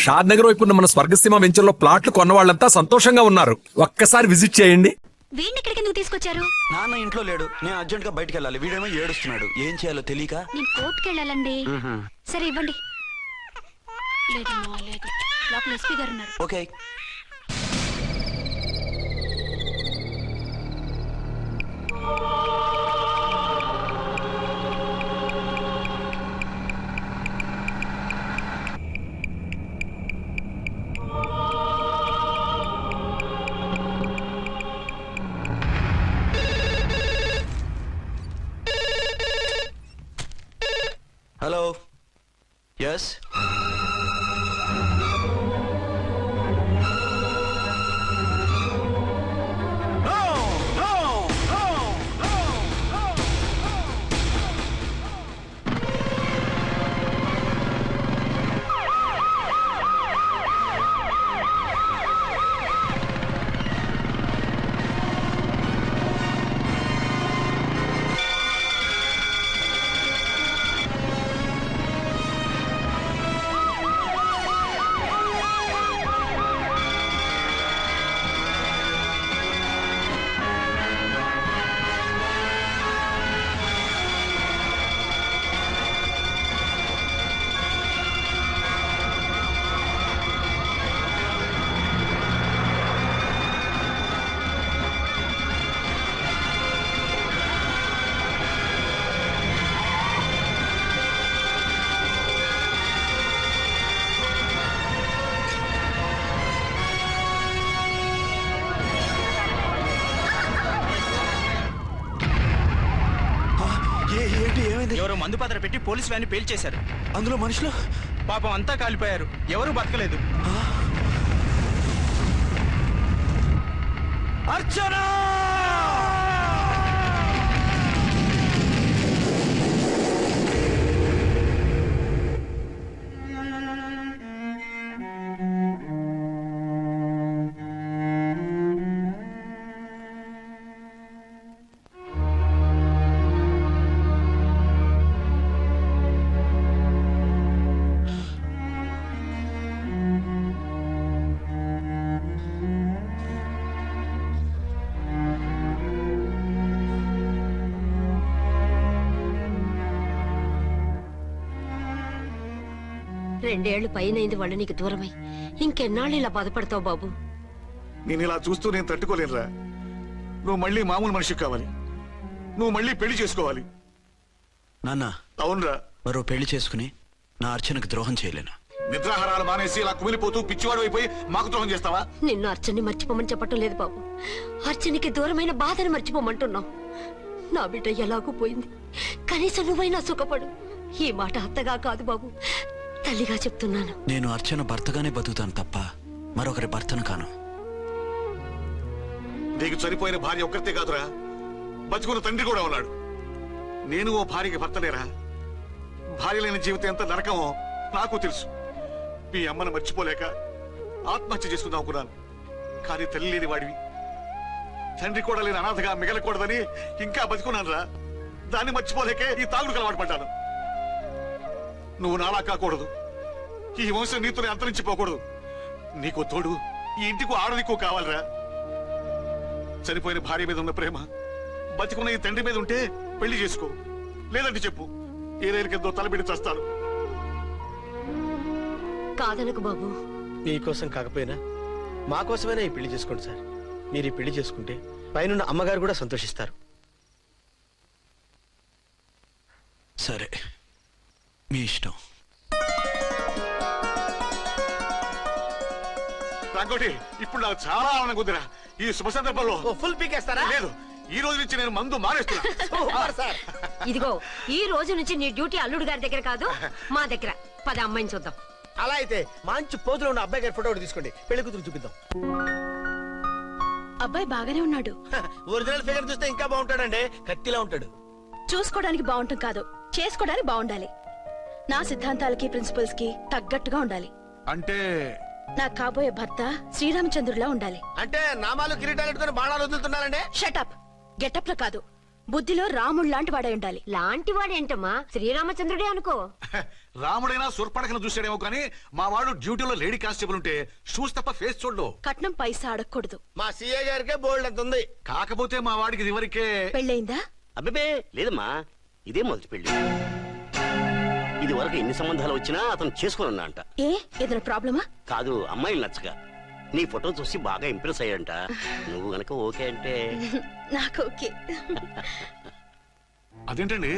షాద్ నగర్ వైపు ఉన్న మన స్వర్గసీమ వెంచర్లో ప్లాట్లు కొన్న వాళ్ళంతా సంతోషంగా ఉన్నారు. ఒక్కసారి విజిట్ చేయండి. వీడిని ఇక్కడికి ఎందుకు తీసుకొచ్చారు? నాన్న ఇంట్లో లేడు, నేను అర్జెంట్ గా బయటకు వెళ్ళాలి. వీడేమో ఏడుస్తున్నాడు, ఏం చేయాలో తెలియక. నేను కోర్టుకి వెళ్ళాలండి. సరే ఇవ్వండి. లేదు లోపల ఎస్పీ గారు ఉన్నారు. ఓకే. హలో. ఎస్. ఎవరో మందు పాత్ర పెట్టి పోలీస్ వ్యాన్ పేల్చేశారు. అందులో మనుషులు పాపం అంతా కాలిపోయారు, ఎవరు బతకలేదు. అర్చనా! రెండేళ్లు పైనైంది వాళ్ళు నీకు దూరమై. ఇంకెన్నాళ్ళు ఇలా బాధపడతావు బాబు? నేను ఇలా చూస్తూ నేను తట్టుకోలేనురా. నువ్వు మళ్ళీ మామూలు మనిషి కావాలి. నువ్వు మళ్ళీ పెళ్లి చేసుకోవాలి. నాన్న, అవునరా. మరో పెళ్లి చేసుకుని నా అర్చనకు ద్రోహం చేయలేను. నిద్రాహారాలు మానేసి ఇలా కుమిలిపోతూ పిచ్చివాడు అయిపోయి మాకు ద్రోహం చేస్తావా? నిన్ను అర్చన్ని మర్చిపోమని చెప్పటం లేదు బాబు. అర్చనికి దూరమైన బాధను మర్చిపోమంటున్నావు. నా బిడ్డ ఎలాగూ పోయింది, కనీసం నువ్వైనా సుఖపడు. ఈ మాట అత్తగా కాదు బాబు, తల్లిగా చెప్తున్నాను. నేను అర్చన భర్తగానే బతుకుతాను తప్ప మరొకరి భర్తను కాను. నీకు చనిపోయిన భార్య ఒక్కరితే కాదురా, బతుకున్న తండ్రి కూడా ఉన్నాడు. నేను ఓ భార్యకి భర్తలేరా? భార్య లేని జీవితం ఎంత నరకమో నాకు తెలుసు. మీ అమ్మను మర్చిపోలేక ఆత్మహత్య చేసుకుందాం అనుకున్నాను. కానీ తల్లి లేని వాడివి, తండ్రి కూడా లేని అనాథగా మిగలకూడదని ఇంకా బతుకున్నాను రా. దాన్ని మర్చిపోలేకే ఈ తాగుడుకు అలవాటు పడ్డాను. నువ్వు నాలా కాకూడదు, ఈ వంశం నీతోనే అంతరించిపోకూడదు. నీకు తోడు ఈ ఇంటికి ఆడదికు కావాలిరా. చనిపోయిన భార్య మీద ఉన్న ప్రేమ బతికున్న ఈ తండ్రి మీద ఉంటే పెళ్లి చేసుకో, లేదంటే చెప్పు, ఏ రైలు కిందో తలబిడి చేస్తాను. కాదనకు బాబు. మీకోసం కాకపోయినా మా కోసమైనా ఈ పెళ్లి చేసుకోండి సార్. మీరు ఈ పెళ్లి చేసుకుంటే పైన అమ్మగారు కూడా సంతోషిస్తారు. సరే, మీ ఇష్టం. రంగోటి, ఇప్పుడు నాకు చాలా ఆనందంగా ఉందిరా. ఈ శుభ సందర్భంలో ఫుల్ పీకేస్తారా? లేదు, ఈ రోజు నుంచి నేను మందు మానేస్తున్నా. ఇదిగో, ఈ రోజు నుంచి నీ డ్యూటీ అల్లుడు గారి దగ్గర కాదు, మా దగ్గర. పద అమ్మాయిని చూద్దాం. అలా అయితే మంచి పోజులో ఉన్న అబ్బాయి గారి ఫోటో ఒకటి తీసుకోండి, పెళ్లి కూతురు చూపిద్దాం. అబ్బాయి బాగానే ఉన్నాడు. ఒరిజినల్ ఫిగర్ చూస్తే ఇంకా బాగుంటాడండి, కత్తిలా ఉంటాడు. చూసుకోవడానికి బాగుంటాం కాదు, చేసుకోవడానికి బాగుండాలి. నా సిద్ధాంతాలకి ప్రిన్సిపల్స్ కి తగ్గట్టుగా ఉండాలి. అంటే నా కాబోయే భర్త శ్రీరామచంద్రుడిలా ఉండాలి. అంటే నామాలు కిరీటాలు ఎట్టుకుని బాణాలు వదులుతున్నారండి. షటప్. గెటప్ లో కాదు, బుద్ధిలో రాముడు లాంటి వాడై ఉండాలి. లాంటి వాడేంటమ్మా, శ్రీరామచంద్రుడే అనుకో. రాముడైనా సూర్పడకను చూసాడేమో కానీ మా వాడు డ్యూటీలో లేడీ కానిస్టేబుల్ ఉంటే షూస్ తప్ప ఫేస్ చూడడు. కట్నం పైసా అడగకూడదు. మా సీఏ గారికే బోల్డ్ అంత ఉంది. కాకపోతే మా వాడికి ఇదివరకే పెళ్ళయిందా? అబ్బే లేదమ్మా, ఇదే మొదటి పెళ్లి. ఇది వరకు ఎన్ని సంబంధాలు వచ్చినా అతను చేసుకోనున్నా అంట. ఏ ఏదైనా ప్రాబ్లమా? కాదు, అమ్మాయిలు నచ్చగా నీ ఫోటో చూసి బాగా ఇంప్రెస్ అయ్యాడంట. నువ్వు గనక ఓకే అంటే నాకు ఓకే. అదేంటండి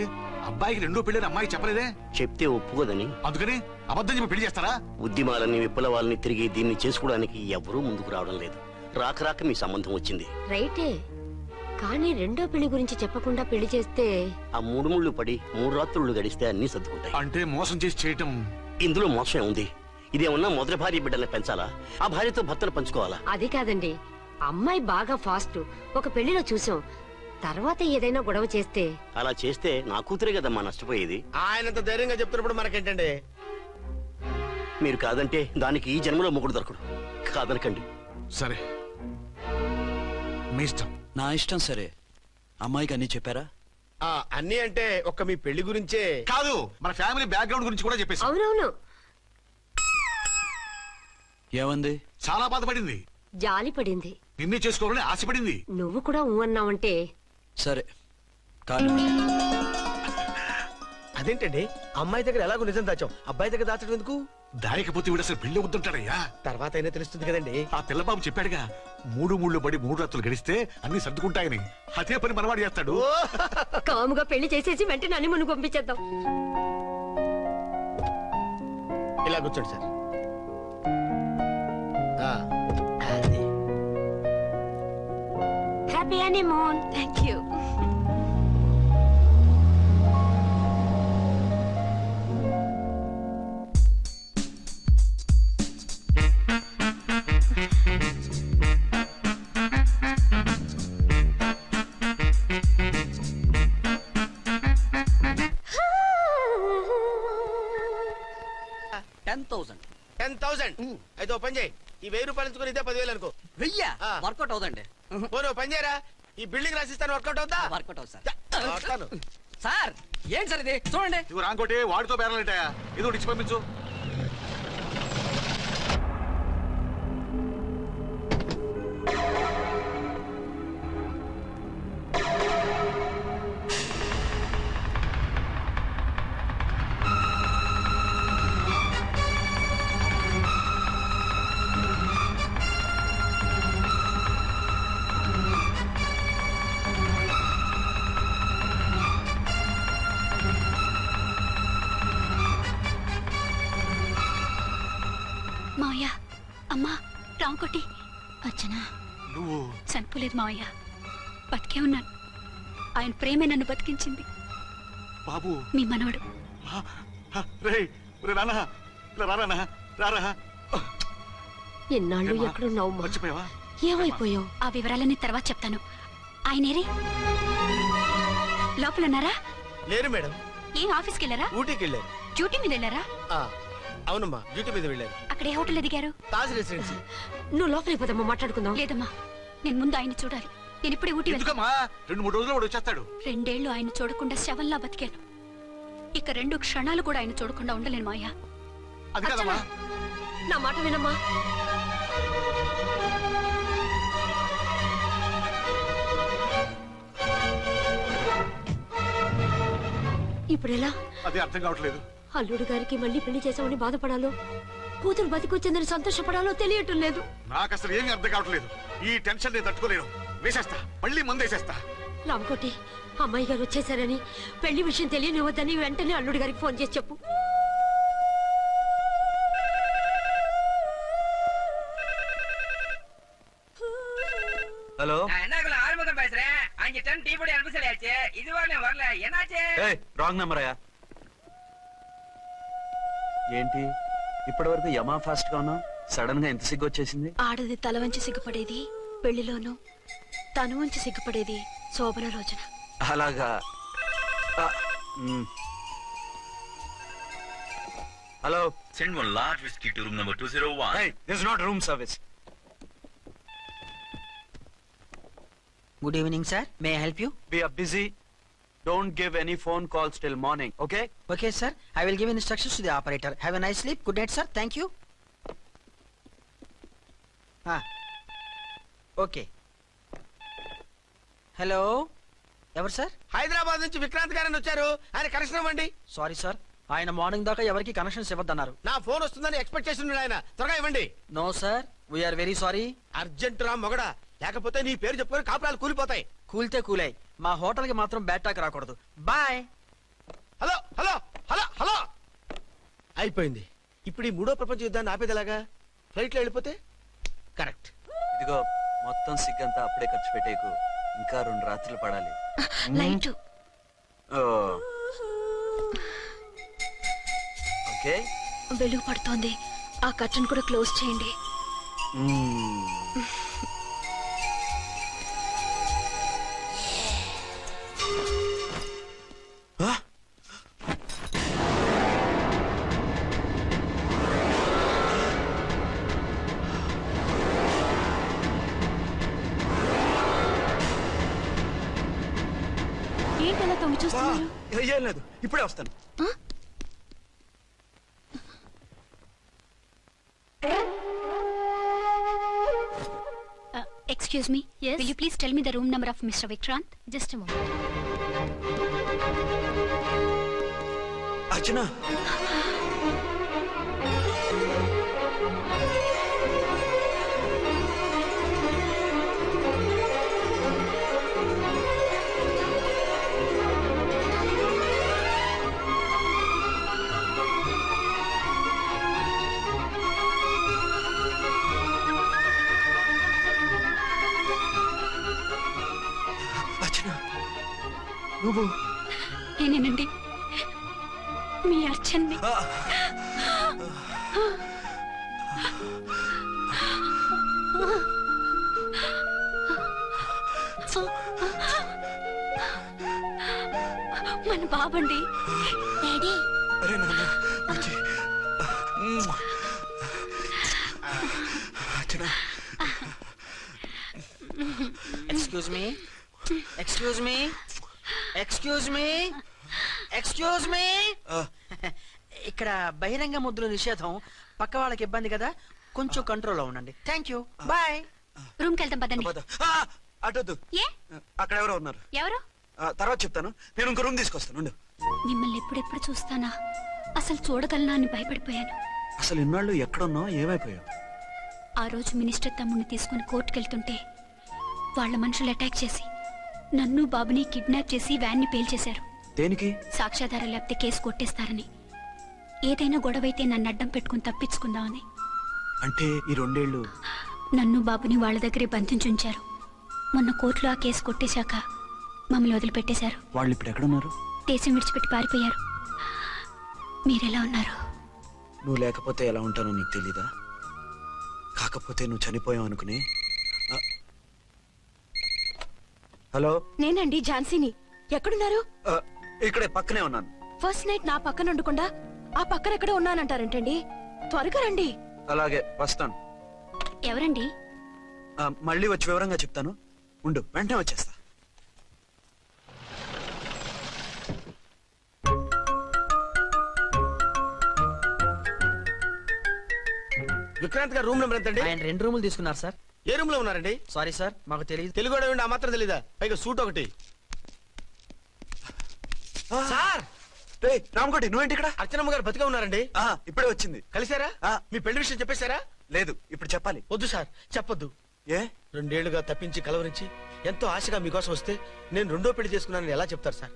అబ్బాయికి రెండో పెళ్ళని అమ్మాయి చెప్పలేదే? చెప్తే ఒప్పుకోదని. అందుకని అబద్ధం చెప్పి పెళ్లి చేస్తారా? ఉద్యమాలని విప్లవాలని తిరిగి దీన్ని చేసుకోవడానికి ఎవరూ ముందుకు రావడం లేదు. రాక రాక మీ సంబంధం వచ్చింది. రైటే, కానీ రెండో పెళ్లి గురించి చెప్పకుండా పెళ్లి చేస్తే ఆ 3 ముళ్ళు పడి 3 రాత్రులు గడిస్తే అన్ని సర్దుకుంటాయి. అంటే మోసం చేసి చేయటం. ఇందులో మోసం ఉంది. ఇదేమన్నా మొదటి భార్య బిడ్డల్ని పెంచాలా, ఆ భార్యతో భర్తలు పంచుకోవాలా? అది కాదండి, అమ్మాయి బాగా ఫాస్ట్. ఒక పెళ్లిలో చూసాం, తర్వాత ఏదైనా గొడవ చేస్తే అలా చేస్తే నా కూతురే కదమ్మా నష్టపోయేది. ఆయనంత ధైర్యంగా చెప్తున్నప్పుడు మనకేంటండి? మీరు కాదంటే దానికి ఈ జన్మలో మొగుడు దొరకడు. కాదనకండి. సరే మీ ఇష్టం. నా ఇష్టం. సరే, అమ్మాయికి అన్ని చెప్పారా? అన్ని అంటే ఒక్క మీ పెళ్లి గురించే కాదు, మన ఫ్యామిలీ బ్యాక్గ్రౌండ్ గురించి కూడా చెప్పేసి. అవునవును, ఏమంది? చాలా బాధపడింది. జాలి పడింది. నిన్నే చేసుకోవాలని ఆశపడింది. నువ్వు కూడా ఊ అన్నావంటే సరే కానీ అదేంటండి, అమ్మాయి దగ్గర ఎలాగో నిజం దాచాం, అబ్బాయి దగ్గర దాచడం ఎందుకు? దాయకపోతే వీడు అసలు పెళ్లి వద్దుంటాడయ్యా. తర్వాత అయినా తెలుస్తుంది కదండి. ఆ పిల్లబాబు చెప్పాడుగా, 3 ముళ్ళు పడి 3 రాత్రులు గడిస్తే అన్ని సర్దుకుంటాయని. అదే పని మనవాడు చేస్తాడు. కాముగా పెళ్లి చేసేసి వెంటనే అన్ని మును పంపించేద్దాం. ఇలా కూర్చోండి సార్. అది. Happy honeymoon. Thank you. అయితే ఓ పని చేయి, ఈ 1000 రూపాయలు ఇచ్చుకొని ఇదే 10,000 అనుకో. వర్కౌట్ అవుదండి. పోనీ ఓ పని చేయరా, ఈ బిల్డింగ్ రాసిస్తాను, వర్కౌట్ అవుతా? వర్కౌట్ అవుతుంది సార్. వస్తాను. సార్ ఏంటి సార్ ఇది? చూడండి. ఇవి రాంకోటి వాడితో బేరాలంటాయా? ఇది ఒకటి ఇచ్చి పంపించు. మావయ్య, అమ్మా, రాంకోటి. అచ్చనా, నువ్వు చనిపోలేదు మావయ్య, బతికే ఉన్నాను. ఆయన ప్రేమే నన్ను బతికించింది. బాబు మీ మనవడు. రేయ్, రే నాన్న, ఇలా రారా నాన్న, రారా. ఎన్నాళ్ళు ఎక్కడున్నావు? మర్చిపోయావా? ఏమైపోయావు? ఆ వివరాలన్నీ తర్వాత చెప్తాను. ఆయనేరి లోపల ఉన్నారా? లేరు మేడం. ఏం ఆఫీస్కి వెళ్ళారా? ఊటీకి వెళ్ళారు. డ్యూటీ మీద వెళ్ళారా? అవునమ్మా, డ్యూటీ మీద వెళ్ళారు. అక్కడ ఏ హోటల్ ఎదిగారు? తాజ్ రెసిడెన్సీ. నువ్వు లోపలికి పోదమ్మా, మాట్లాడుకుందాం. లేదమ్మా, నేను ముందు ఆయన చూడాలి. నేను ఇప్పుడే ఊటీ వెళ్తాను. ఎందుకమ్మా? 2-3 రోజుల్లో వాడు వచ్చేస్తాడు. 2 ఏళ్లు ఆయన చూడకుండా శవంలా బతికాను. ఇక 2 క్షణాలు కూడా ఆయన చూడకుండా ఉండలేను మాయా. అది కదమ్మా. నా మాట వినమ్మా. ఇప్పుడు ఎలా? అది అర్థం కావట్లేదు. అల్లుడు గారికి మళ్ళీ పెళ్లి చేసామని బాధపడాలో, కూతురు బతికొచ్చిందని సంతోషపడాలో తెలియటం లేదు. నాకు అసలు ఏమీ అర్థం కావట్లేదు. ఈ టెన్షన్ నేను తట్టుకోలేను. వేసేస్తా, మళ్ళీ మందేసేస్తా. రామకోటి, అమ్మాయి గారు వచ్చేసారని, పెళ్లి విషయం తెలియనివ్వద్దని వెంటనే అల్లుడు గారికి ఫోన్ చేసి చెప్పు. ஹலோ ஆறுமுகம் பேசுறேன். 5 டன் டீ பொடி அனுப்பி சொல்லியாச்சு. இது வரல வரல, என்னாச்சு? ఏయ్ రాంగ్ నెంబర్ అయ్యా. ఏంటి ఇప్పటి వరకు యమా ఫాస్ట్ గా ఉన్నావు, సడన్ గా ఎంత సిగ్గు వచ్చేసింది? ఆడది తల వంచి సిగ్గుపడేది పెళ్లిలోనూ, తను వంచి సిగ్గుపడేది శోభన రోజున. అలాగా. Hello, Send one large whiskey to room number 201. hey, this is not room service. Good evening, sir. May I help you? We are busy. Don't give any phone calls till morning, okay? Okay sir, I will give instructions to the operator. Have a nice sleep. Good night sir. Thank you. Okay. Hello, ఎవరు sir? Hyderabad నుంచి విక్రాంత్ గారని వచ్చారు. ఆయన connection ఇవ్వండి. Sorry sir, ఆయన morning దాకా ఎవరికి connections ఇవ్వద్దన్నారు. నా ఫోన్ వస్తుందని ఎక్స్పెక్ట్ చేసి ఆయన త్వరగా ఇవ్వండి. No sir, we are very sorry. Urgent రా మొగడా, లేకపోతే నీ పేరు చెప్పుకొని కాపురాలు కూలిపోతాయి. కూల్తే కూలాయి, మా హోటల్ కి మాత్రం బ్యాడ్ టాక్ రాకూడదు. Bye. Hello hello hello hello. అయిపోయింది. ఇప్పుడు ఈ మూడో ప్రపంచ యుద్ధాన్ని ఆపేదిలాగా? ఫ్లైట్ లో వెళ్ళిపోతే కరెక్ట్. ఇదిగో మొత్తం సిగ్గంతా అప్పుడే ఖర్చు పెట్టేకు, ఇంకా 2 రాత్రులు పడాలి. Light okay. వెలుగు పడుతోంది, ఆ కర్టన్ కూడా క్లోజ్ చేయండి. ఏంటలా తొంగి చూస్తున్నారు? ఏం లేదు, ఇప్పుడే వస్తాను. Excuse me. Yes. Will you please tell me the room number of Mr. Vikrant? Just a moment. అర్చన, నువ్వు నేనేనండి, మీ అర్చన్ని. మన బాబండి. డాడీ. అరే నాన్న, Archana. Excuse me, excuse me, excuse me, excuse me. ఇక్కడ బహిరంగ ముద్దుల నిషేధం, పక్క వాళ్ళకి ఇబ్బంది కదా, కొంచెం కంట్రోల్లో ఉండండి. Thank you. బాయ్. రూమ్ కి వెళ్తాం పదండి. అటొద్దు, ఏ? అక్కడ ఎవరో ఉన్నారు. ఎవరు? తర్వాత చెప్తాను. నేను ఇంకో రూమ్ తీసుకొస్తాను, ఉండు. మిమ్మల్ని ఎప్పుడెప్పుడు చూస్తానా, అసలు చూడగలనా అని భయపడిపోయాను. అసలు ఇన్నాళ్ళు ఎక్కడున్నావు, ఏమైపోయావు? ఆ రోజు మినిస్టర్ తమ్ముడిని తీసుకుని కోర్టుకెళ్తుంటే వాళ్ళ మనుషులు అటాక్ చేసి నన్ను బాబుని కిడ్నాప్ చేసి వ్యాన్ని పేల్చేశారు. దేనికి? సాక్ష్యాధారం లేకపోతే కేసు కొట్టేస్తారని. ఏదైనా గొడవైతే నన్ను అడ్డం పెట్టుకుని తప్పించుకుందామని. అంటే ఈ 2 ఏళ్ళు నన్ను బాబుని వాళ్ళ దగ్గరే బంధించుంచారు. మొన్న కోర్టులో ఆ కేసు కొట్టేశాక మమ్మల్ని వదిలిపెట్టేశారు. వాళ్ళు ఇప్పుడు ఎక్కడున్నారు? దేశం విడిచిపెట్టి పారిపోయారు. మీరెలా ఉన్నారు? నువ్వు లేకపోతే ఎలా ఉంటానో నీకు తెలీదా? కాకపోతే నువ్వు చనిపోయావు అనుకుని. హలో, నేనండి ఝాన్సీని. ఎక్కడున్నారు? ఇక్కడే పక్కనే ఉన్నాను. ఫస్ట్ నైట్ నా పక్కన ఉండకుండా ఆ పక్కన ఎక్కడో ఉన్నానంటారేంటండి? త్వరగా రండి. అలాగే వస్తాను. ఎవరండి? మళ్ళీ వచ్చి వివరంగా చెప్తాను, ఉండు, వెంటనే వచ్చేస్తా. విక్రాంత్ గారు రూమ్ నెంబర్ ఎంతండి? ఆయన 2 రూములు తీసుకున్నారు సార్. ఏ రూమ్ లో ఉన్నారండి? సారీ సార్, మాకు తెలియదు. తెలుగు ఆ మాత్రం తెలీదా? పైగా సూట్ ఒకటి. సార్, రామకోటి, నువ్వేంటి ఇక్కడ? అర్చనమ్మ గారు బతిగా ఉన్నారండి. ఇప్పుడే వచ్చింది. కలిసారా? మీ పెళ్లి విషయం చెప్పేశారా? లేదు, ఇప్పుడు చెప్పాలి. వద్దు సార్, చెప్పొద్దు. ఏ? 2 ఏళ్లుగా తప్పించి కలవరించి ఎంతో ఆశగా మీకోసం వస్తే నేను 2వ పెళ్లి చేసుకున్నానని ఎలా చెప్తారు సార్?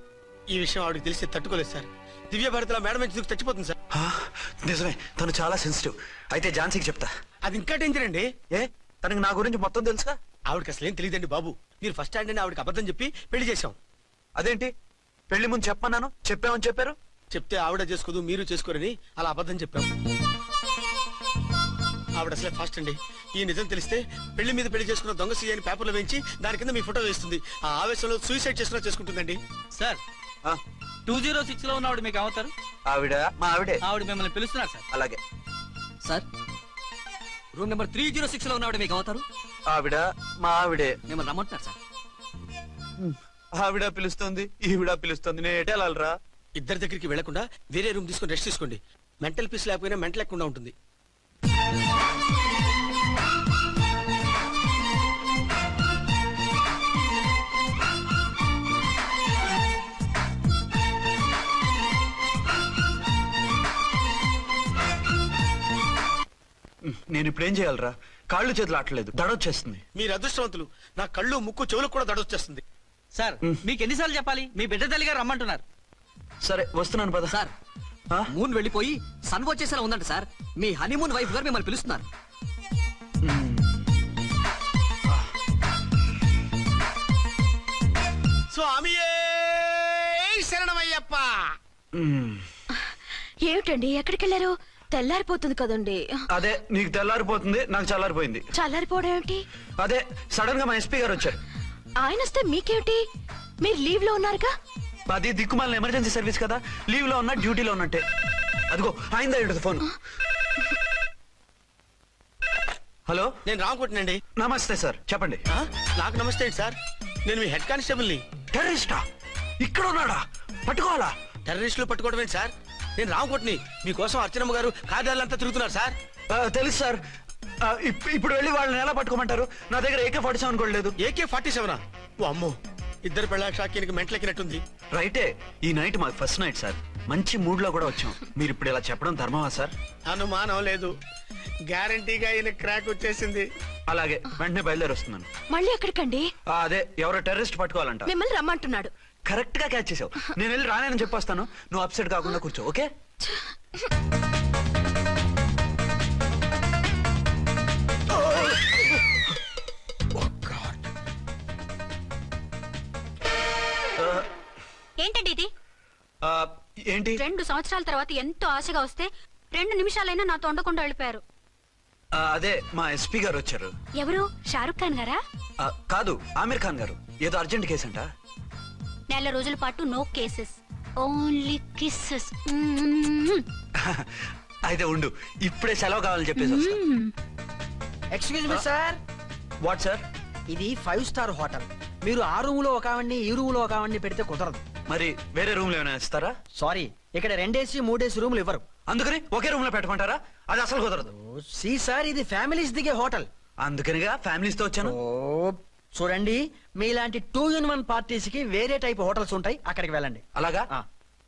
ఈ విషయం ఆవిడకి తెలిసి తట్టుకోలేదు సార్. దివ్య భారతిలో మేడం నుంచి దూకి చచ్చిపోతుంది సార్. నిజమే, తను చాలా సెన్సిటివ్. అయితే ఝాన్సీకి చెప్తా. అది ఇంకా డేంజర్ అండి. ఏ? తనకి నా గురించి మొత్తం తెలుసా? ఆవిడకి అసలు ఏం తెలియదండి బాబు. మీరు ఫస్ట్ హ్యాండ్ అని ఆవిడకి అబద్ధం చెప్పి పెళ్లి చేశాం. అదేంటి? పెళ్లి ముందు చెప్పన్నాను, చెప్పామని చెప్పారు. చెప్తే ఆవిడ చేసుకోదు, మీరు చేసుకోరని అలా అబద్ధం చెప్పాం. ఆవిడ అసలే ఫాస్ట్ అండి. ఈ నిజం తెలిస్తే పెళ్లి మీద పెళ్లి చేసుకున్న దొంగ సీ అని పేపర్లో వేయించి దాని కింద మీ ఫోటో వేస్తుంది. ఆ ఆవేశంలో సూసైడ్ చేసుకుంటుందండి. సార్, 206 లో ఉన్న ఆవిడ మీకు అవుతారు? ఆవిడ మా ఆవిడే. ఆవిడ మిమ్మల్ని పిలుస్తున్నారు సార్. అలాగే సార్, రూమ్ నెంబర్ 306 లో ఉన్నవాడు మీకు అవుతారు? ఆవిడ మా ఆవిడే. మిమ్మల్ని రమ్మంటున్నారు సార్. ఆవిడ పిలుస్తుంది ఈవిడ పిలుస్తుంది నేను ఎటు వెళ్ళాలరా? ఇద్దరి దగ్గరికి వెళ్లకుండా వేరే రూమ్ తీసుకొని రెస్ట్ తీసుకోండి. మెంటల్ పీస్ లేకపోయినా మెంటల్ లేకుండా ఉంటుంది. నేను ఇప్పుడు ఏం చేయాలరా? కాళ్ళు చేతులు ఆటలేదు, దడొచ్చేస్తుంది. మీరు అదృష్టవంతులు. నా కళ్ళు ముక్కు చెవులకు కూడా దడొచ్చేస్తుంది. సార్ మీకు ఎన్నిసార్లు చెప్పాలి, మీ బిడ్డ తల్లి గారు రమ్మంటున్నారు. సరే వస్తున్నాను పద. సార్ మూన్ వెళ్ళిపోయి సన్ వచ్చేసేలా ఉందంట సార్. మీ హనీమూన్ వైఫ్ గారు మిమ్మల్ని పిలుస్తున్నారు. స్వామియే శరణమయ్యప్ప. ఏమిటండి ఎక్కడికి వెళ్ళారు? తెల్లారిపోతుంది కదండి. అదే నీకు తెల్లారిపోతుంది, నాకు చల్లారిపోయింది. చల్లారిపోవడం ఏమిటి? అదే సడన్ గా మా ఎస్పీ గారు వచ్చారు. ఆయన వస్తే మీకేమిటి? మీరు లీవ్ లో ఉన్నారుగా. అది దిక్కుమాలిన ఎమర్జెన్సీ సర్వీస్ కదా, లీవ్ లో ఉన్నా డ్యూటీలో ఉన్నట్టే. అదిగో ఆయన ఫోన్. హలో, నేను రామకోటినండి. నమస్తే సార్, చెప్పండి. నాకు నమస్తే అండి సార్. నేను మీ హెడ్ కానిస్టేబుల్ ని. టెర్రరిస్టా? ఇక్కడ ఉన్నాడా? పట్టుకోవాలా? టెర్రరిస్టులు పట్టుకోవడం ఏంటి సార్? నేను రామకోటిని. మీకోసం అర్చనమ్మ గారు కార్యాలయంతా తిరుగుతున్నారు సార్. తెలుసు సార్. ఇప్పుడు వెళ్ళి వాళ్ళని ఎలా పట్టుకోమంటారు? నా దగ్గర AK-47 కూడా లేదు. AK-47? ఓ అమ్మో, ఇద్దరు పెళ్ళ షాకీనికి మెంట్లెక్కినట్టుంది. రైటే, ఈ నైట్ మాకు ఫస్ట్ నైట్ సార్. మంచి మూడ్ లో కూడా వచ్చాం. మీరు ఇప్పుడు ఇలా చెప్పడం ధర్మమా సార్? అనుమానం లేదు, గ్యారంటీగా ఈయన క్రాక్ వచ్చేసింది. అలాగే, వెంటనే బయలుదేరి వస్తున్నాను. మళ్ళీ ఎక్కడికండి? అదే ఎవరో టెర్రరిస్ట్ పట్టుకోవాలంట. మిమ్మల్ని రమ్మంటున్నాడు. కరెక్ట్ గా క్యాచ్ చేసావు. నేను వెళ్ళి రానని చెప్పొస్తాను, నువ్వు అప్సెట్ కాకుండా కూర్చో, ఓకే? ఏంటండి ఇది? ఏంటి? 2 సంవత్సరాల తర్వాత ఎంతో ఆశగా వస్తే 2 నిమిషాలైనా నాతో ఉండకుండా వెళ్ళిపోయారు. అదే మా ఎస్పీ గారు వచ్చారు. ఎవరు? షారుఖ్ ఖాన్ గారా? కాదు, ఆమీర్ ఖాన్ గారు. ఏదో అర్జెంట్ కేసు అంట. 4 రోజుల పాటు నో కేసెస్, ఓన్లీ కిస్సెస్. అయితే ఉండు, ఇప్పుడే సెలవు కావాలని చెప్పేసి వస్తా. Excuse me sir. What sir? ఇది 5 స్టార్ హోటల్. మీరు ఆ రూమ్ లో ఒక ఆవిడ్ని, ఈ రూమ్ లో ఒక ఆవిడ్ని పెడితే కుదరదు. మరి వేరే రూమ్ లో ఏమైనా ఇస్తారా? సారీ, ఇక్కడ 2 AC 3 AC రూములు ఇవ్వరు. అందుకని ఒకే రూమ్ లో పెట్టమంటారా? అది అసలు కుదరదు. సి సార్, ఇది ఫ్యామిలీస్ దిగే హోటల్. అందుకనిగా ఫ్యామిలీస్ తో వచ్చాను. చూడండి, మీలాంటి 2-in-1 పార్టీస్ కి వేరే టైప్ హోటల్స్ ఉంటాయి, అక్కడికి వెళ్ళండి. అలాగా?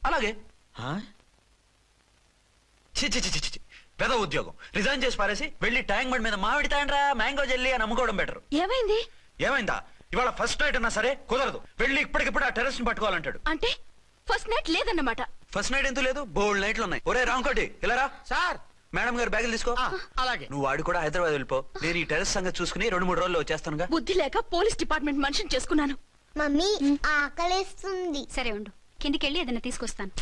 అలాగే. ఆ? చి చి చి చి చి. పెద్ద ఉద్యోగం రిజైన్ చేసి పారేసి వెళ్ళి ట్యాంక్ బండ్ మీద మామిడి తాండ్రా మ్యాంగో జెల్లీ అని అమ్ముకోవడం బెటర్. ఏమైంది? ఏమైందా? ఇవాళ ఫస్ట్ నైట్ ఉన్నా సరే కుదరదు. వెళ్ళి ఇప్పటికిప్పుడు ఆ టెర్రస్ ని పట్టుకోవాలంటాడు. అంటే ఫస్ట్ నైట్ లేదన్నమాట. ఫస్ట్ నైట్ ఎందుకు లేదు? బోల్డ్ నైట్లు ఉన్నాయి. ఒరే రాంకోటి, ఇలా రా. సార్. మేడం గారు బ్యాగులు తీసుకో. అలాగే. నువ్వు వాడు కూడా హైదరాబాద్ వెళ్ళిపో. నేను ఈ టెర్రస్ సంగతి చూసుకుని 2-3 రోజుల్లో వచ్చేస్తానుగా. బుద్ధి లేక పోలీస్ డిపార్ట్మెంట్ మనిషిని చేసుకున్నాను. మమ్మీ ఆకలేస్తుంది. సరే ఉండు, కిందికెళ్ళి ఏదైనా తీసుకొస్తాను.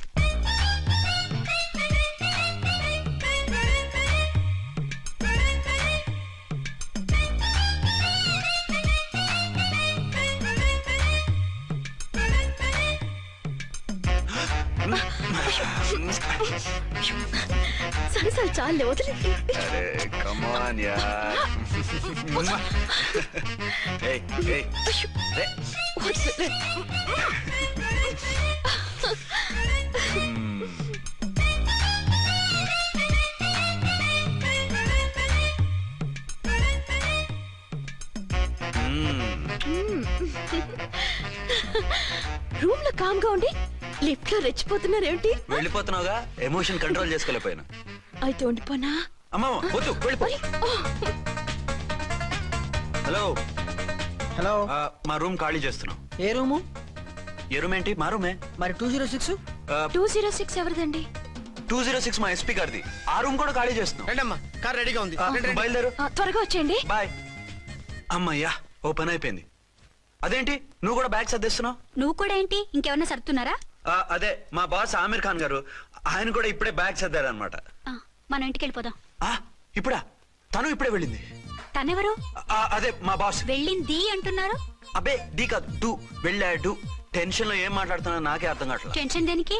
సరే సరే చాలే, వదిలే. కమాన్ యార్. ఏయ్ ఏయ్ రే. వదిలే. రూమ్ లో కామ్ గా ఉండి లిఫ్ట్ లో రెచ్చిపోతున్నారేంటి? వెళ్ళిపోతున్నావుగా, ఎమోషన్ కంట్రోల్ చేసుకోలేకపోయినా. అయితే ఉండిపోనా? అమ్మా వద్దు, వెళ్ళిపో. హలో హలో, మా రూమ్ ఖాళీ చేస్తున్నాం. ఏ రూము? ఏ రూమ్ ఏంటి? మా రూమే. మరి 206? 206 ఎవరిదండి? 206 మా ఎస్పీ గారిది. ఆ రూమ్ కూడా ఖాళీ చేస్తున్నాం. రండమ్మా, కార్ రెడీగా ఉంది. బయలుదేరు. త్వరగా వచ్చేయండి. బాయ్. అమ్మయ్యా, ఓ పని అయిపోయింది. అదేంటి నువ్వు కూడా బ్యాగ్ సర్దిస్తున్నావు? నువ్వు కూడా ఏంటి, ఇంకెవరన్నా సర్దుతున్నారా? అదే మా బాస్ ఆమీర్ ఖాన్ గారు, ఆయన కూడా ఇప్పుడే బ్యాగ్ సర్దారు అనమాట. మనం ఇంటికి వెళ్ళిపోదాం. ఇప్పుడా? తను ఇప్పుడే వెళ్ళింది. తనెవరు? అదే మా బాస్. వెళ్ళింది అంటున్నారు. అబ్బే డీ కాదు, డూ. వెళ్ళాడు. టెన్షన్ లో ఏం మాట్లాడుతున్నా నాకే అర్థం కావట్లేదు. టెన్షన్ దేనికి?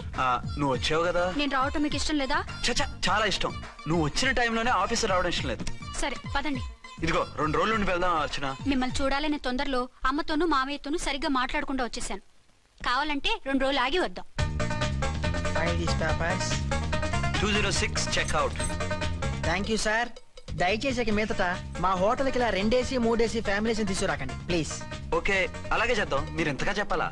నువ్వు వచ్చావు కదా. నేను రావటం మీకు ఇష్టం లేదా? చచ్చా, చాలా ఇష్టం. నువ్వు వచ్చిన టైంలోనే ఆఫీసర్ రావడం ఇష్టం లేదు. సరే పదండి. ఇదిగో 2 రోజుల నుండి వెళ్దాం అర్చన. మిమ్మల్ని చూడాలనే తొందరలో అమ్మతోనూ మామయ్యతోనూ సరిగ్గా మాట్లాడకుండా వచ్చేసాను. కావాలంటే 2 రోజులు ఆగి వద్దాం. File these papers. 206 checkout. Thank you sir. దయచేసి ఇక మీదట మా హోటల్కి ఇలా 2 AC 3 AC ఫ్యామిలీస్ తీసుకురాకండి ప్లీజ్. ఓకే, అలాగే చేద్దాం. మీరు ఎంతగా చెప్పాలా?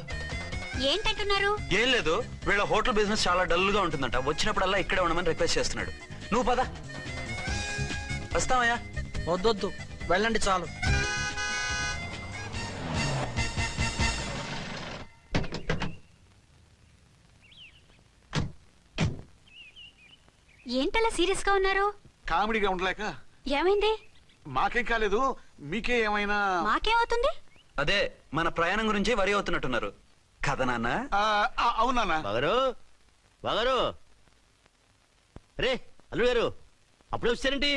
ఏంటంటున్నారు? ఏం లేదు, వీళ్ళ హోటల్ బిజినెస్ చాలా డల్ గా ఉంటుందంట. వచ్చినప్పుడల్లా ఇక్కడే ఉండమని రిక్వెస్ట్ చేస్తున్నాడు. నువ్వు పద. వస్తావయ్యా? వద్దొద్దు, వెళ్ళండి చాలు. ఏంటలా సీరియస్ గా ఉన్నారు? కామెడీగా ఉండలేక. ఏమైంది? మాకేం కాలేదు, మీకే ఏమైనా? మాకేమవుతుంది? అదే మన ప్రయాణం గురించి వరి అవుతున్నట్టున్నారు కదా నాన్న? అవునా? బాగారు రే అల్లు గారు, అప్పుడే వచ్చారేంటి?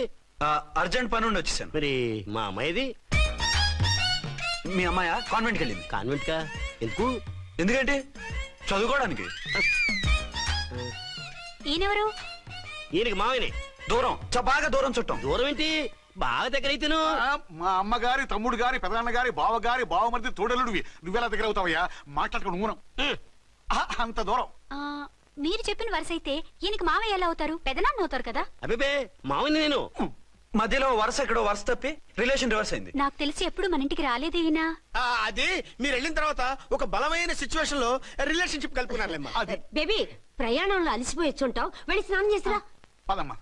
అర్జెంట్ పని ఉండి వచ్చేసాను. మరి మా అమ్మాయిది? మీ అమ్మాయ కాన్వెంట్కి వెళ్ళింది. కాన్వెంట్ కా? ఎందుకు? ఎందుకంటే చదువుకోవడానికి. ఈయనెవరు? ఈయనకి మామయ్యనే. దూరం, బాగా దూరం చుట్టాం. దూరం ఏంటి, బాగా దగ్గర అయితేను. మా అమ్మగారి, తమ్ముడు గారి, పెదనాన్న గారి, బావగారి, బావమరిది, తోడలుడివి. నువ్వెలా దగ్గర అవుతావయ్యా? మాట్లాడుకుని ఊనం. అంత దూరం. మీరు చెప్పిన వరుస అయితే ఈయనకి మావయ్య ఎలా అవుతారు? పెదనాన్న అవుతారు కదా. అబ్బే మామయ్య నేను. మధ్యలో వరుస ఎక్కడో వరుస తప్పి రిలేషన్ రివర్స్ అయింది. నాకు తెలిసి ఎప్పుడు మన ఇంటికి రాలేదు ఈయన. అది మీరు వెళ్ళిన తర్వాత ఒక బలమైన సిచ్యువేషన్ లో రిలేషన్షిప్ కలుపుకున్నారులేమ్మా. బేబీ, ప్రయాణంలో అలసిపోయి వచ్చుంటావు, వెళ్ళి స్నానం చేసిరా. పదమ్మా.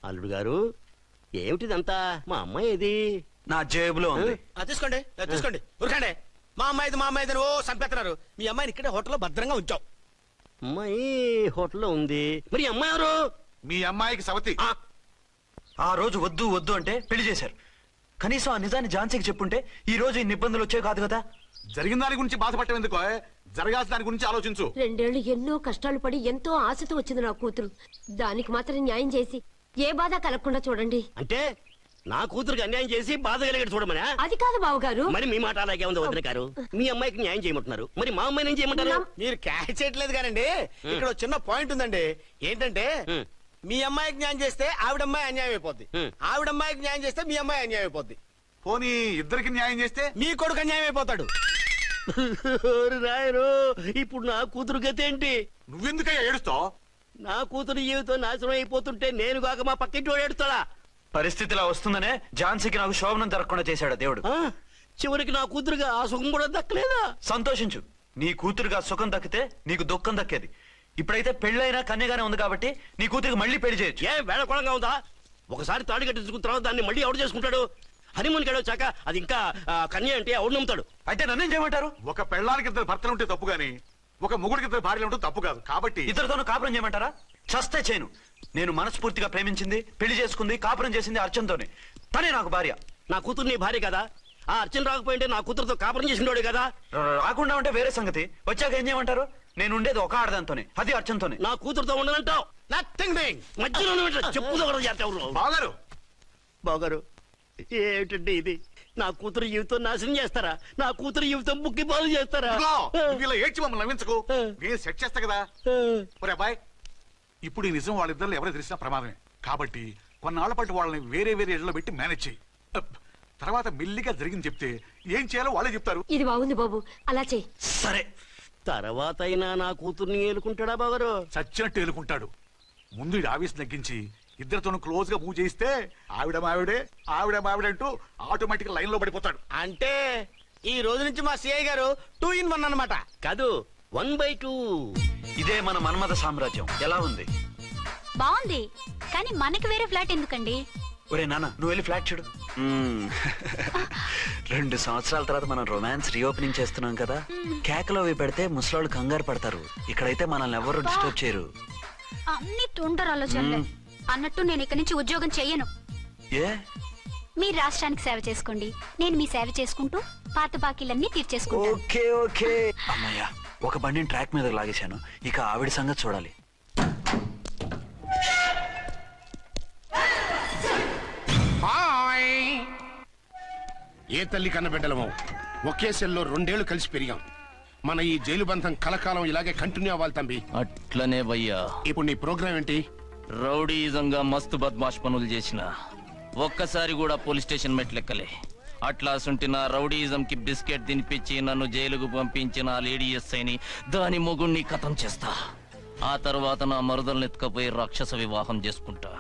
అల్లుడు గారు, ఏమిటిదంతా? మా అమ్మాయి ఏది? నా జేబులో ఉంది. తీసుకోండి తీసుకోండి, ఉరకండి. మా అమ్మాయిది ఓ సంపెత్తనారు. మీ అమ్మాయిని ఇక్కడే హోటల్లో భద్రంగా ఉంచాం. అమ్మాయి హోటల్లో ఉంది. మరి అమ్మాయి ఎవరు? మీ అమ్మాయికి సవతి. ఆ రోజు వద్దు వద్దు అంటే పెళ్లి చేశారు. కనీసం ఆ నిజాన్ని ఝాన్సీకి చెప్పుంటే ఈ రోజు ఇన్ని ఇబ్బందులు వచ్చే కాదు కదా. జరిగిన దాని గురించి బాధపడటం ఎందుకో, జరగాల్సిన దాని గురించి ఆలోచించు. 2 ఏళ్లు ఎన్నో కష్టాలు పడి ఎంతో ఆశతో వచ్చింది నా కూతురు. దానికి మాత్రం న్యాయం చేసి ఏ బాధ కలగకుండా చూడండి. అంటే నా కూతురికి అన్యాయం చేసి బాధ కలిగేది చూడమనా? అది కాదు బావగారు. మరి మీ మాట అలాగే ఉంది వదిన గారు. మీ అమ్మాయికి న్యాయం చేయమంటున్నారు, మరి మా అమ్మాయిని ఏం చేయమంటారు? మీరు క్యాచ్ చేయట్లేదు కానండి. ఇక్కడ ఒక చిన్న పాయింట్ ఉందండి. ఏంటంటే మీ అమ్మాయికి న్యాయం చేస్తే ఆవిడమ్మాయి అన్యాయం అయిపోద్ది, ఆవిడమ్మాయికి న్యాయం చేస్తే మీ అమ్మాయి అన్యాయం అయిపోద్ది. పోనీ ఇద్దరికి న్యాయం చేస్తే మీ కొడుకు అన్యాయం అయిపోతాడు. రాయరు, ఇప్పుడు నా కూతురు గతి ఏంటి? నువ్వెందుకయ్యా ఏడుస్తావు? నా కూతురు జీవితం నాశనం అయిపోతుంటే నేను కాక మా పక్కింటి వాడు ఏడుస్తాడా? పరిస్థితిలా వస్తుందనే ఝాన్సీకి నాకు శోభనం జరగకుండా చేశాడు దేవుడు. చివరికి నా కూతురుగా ఆ సుఖం కూడా దక్కలేదా? సంతోషించు, నీ కూతురుగా సుఖం దక్కితే నీకు దుఃఖం దక్కేది. ఇప్పుడైతే పెళ్ళైనా కన్యగానే ఉంది కాబట్టి నీ కూతురికి మళ్ళీ పెళ్లి చేయొచ్చు. ఏ వేళకోళంగా ఉందా? ఒకసారి తాడి కట్టించుకున్న తర్వాత దాన్ని మళ్ళీ ఎవడు చేసుకుంటాడు? హనీమూన్ గడవచ్చాక అది ఇంకా కన్య అంటే ఎవడు నమ్ముతాడు? అయితే నన్నేం చేయమంటారు? ఒక పెళ్ళానికి 2 భర్తలు ఉంటే తప్పు గాని ఒక మొగుడికి 2 భార్యలు ఉంటే తప్పు కాదు. కాబట్టి ఇద్దరితోనూ కాపురం చేయమంటారా? చస్తే చేయను. నేను మనస్ఫూర్తిగా ప్రేమించింది, పెళ్లి చేసుకుంది, కాపురం చేసింది అర్చనతోనే. తనే నాకు భార్య. నా కూతురు నీ భార్య కదా? ఆ అర్చన రాకపోయింటే నా కూతురుతో కాపురం చేసిండోడే కదా? రాకుండా ఉంటే వేరే సంగతి. వచ్చాక ఏం చేయమంటారు? నేను ఉండేది ఒక ఆడదాంతోనే, అది అర్చనతోనే. నా కూతురుతో ఉండనంటావు? మధ్యలో చెప్పుదో బాగారు. బాగారు, ఏమిటండి ఇది? నా కూతురు జీవితం నాశనం చేస్తారా? నా కూతురు జీవితం బుక్కి పాలు చేస్తారా? ఇలా ఏడ్చి మమ్మల్ని నవ్వించకు, నేను సెట్ చేస్తా కదా. ఒరే అబ్బాయి, ఇప్పుడు ఈ నిజం వాళ్ళిద్దరు ఎవరో తెలిసినా ప్రమాదమే. కాబట్టి కొన్నాళ్ల పాటు వాళ్ళని వేరే వేరే ఇళ్లలో పెట్టి మేనేజ్ చేయి. తర్వాత మెల్లిగా జరిగింది చెప్తే ఏం చేయాలో వాళ్ళే చెప్తారు. ఇది బాగుంది బాబు, అలా చెయ్యి. సరే, తర్వాత అయినా నా కూతుర్ని ఏలుకుంటాడా బాగారు? చచ్చినట్టు ఏలుకుంటాడు. ముందు ఈ ఆఫీస్ తగ్గించి ఇద్దరితోనూ క్లోజ్ గా మూవ్ చేయిస్తే ఆవిడ మావిడే అంటూ ఆటోమేటిక్ లైన్ లో పడిపోతాడు. అంటే ఈ రోజు నుంచి మా సిఐ గారు 2 in 1 అన్నమాట. కాదు, 1/2. ఇదే మన మన్మథ సామ్రాజ్యం. ఎలా ఉంది? బాగుంది, కానీ మనకి వేరే ఫ్లాట్ ఎందుకండి? ఒరే నాన్న, నువ్వు వెళ్ళి ఫ్లాట్ చూడు. 2 సంవత్సరాల తర్వాత మనం రొమాన్స్ రీఓపెనింగ్ చేస్తున్నాం కదా. కేకలో అవి పెడితే ముసలాళ్ళు కంగారు పడతారు. ఇక్కడైతే మనల్ని ఎవరు డిస్టర్బ్ చేయరు. అన్ని తొందర ఆలోచనలే. అన్నట్టు నేను ఇక్కడి నుంచి ఉద్యోగం చెయ్యను. ఏ? మీరు రాష్ట్రానికి సేవ చేసుకోండి, నేను మీ సేవ చేసుకుంటూ పాత బాకీలన్నీ తీర్చేసుకుంటాను. Okay okay. అమ్మయ్యా, ఒక బండిని ట్రాక్ మీద లాగేశాను. ఇక ఆవిడ సంగతి చూడాలి. ఏ తల్లి కన్నబిడ్డలమో ఒకే సెల్లో 2 ఏళ్లు కలిసి పెరిగాం. మన ఈ జైలు బంధం కలకాలం ఇలాగే కంటిన్యూ అవ్వాలి తంబి. అట్లనే భయ్యా. ఇప్పుడు నీ ప్రోగ్రామ్ ఏంటి? రౌడీజంగా మస్తు బద్మాష్ పనులు చేసిన ఒక్కసారి కూడా పోలీస్ స్టేషన్ మెట్లెక్కలే. అట్లాసుంటి నా రౌడీజం కి బిస్కెట్ తినిపించి నన్ను జైలుకు పంపించిన లేడీ ఎస్ఐని దాని మొగుణ్ణి కథం చేస్తా. ఆ తర్వాత నా మరుదల్ని ఎత్తుకపోయి రాక్షస వివాహం చేసుకుంటా.